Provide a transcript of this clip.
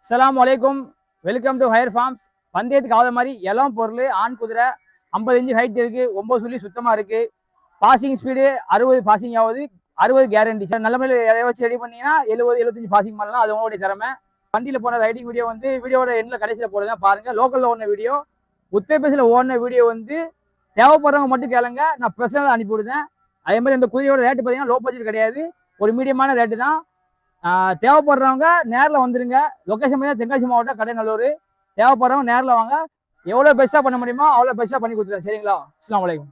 அஸ்ஸலாமு அலைக்கும். Welcome to higher farms. பந்தயத்துக்கு ஆகாத மாதிரி எல்லாம் பொருள் ஆண் குதிரை 50 இன்ச்சு ஹைட் இருக்கு, 9 சொல்லி சுத்தமா இருக்கு. பாசிங் ஸ்பீடு 60 பாசிங் ஆகுது, 60 கேரண்டி. சார் நல்ல மாதிரி எதை வச்சு ரெடி பண்ணீங்கன்னா 70 75 பாசிங் பண்ணலாம். அது உங்களுடைய திறமை. வண்டியில் போன ரைடிங் வீடியோ வந்து வீடியோட எண்ணில் கடைசியில் போடுறதா பாருங்க. லோக்கலில் ஓடின வீடியோ, உத்தரப்பிரதேசில் ஓடின வீடியோ வந்து தேவைப்படுறவங்க மட்டும் கேளுங்க, நான் பர்சனலாக அனுப்பி விடுதேன். அதே மாதிரி இந்த குதிரையோட ரேட்டு பார்த்தீங்கன்னா லோ பட்ஜெட் கிடையாது, ஒரு மீடியமான ரேட்டு தான். தேவைப்படுறவங்க நேரில் வந்துருங்க. லொக்கேஷன் பார்த்தீங்கன்னா தென்காசி மாவட்டம் கடைநல்லூர். தேவைப்படுறவங்க நேரில் வாங்க. எவ்வளோ பெஸ்ட்டாக பண்ண முடியுமோ அவ்வளோ பெஸ்ட்டாக பண்ணி கொடுத்துருவேன். சரிங்களா? அஸ்ஸலாமு அலைக்கும்.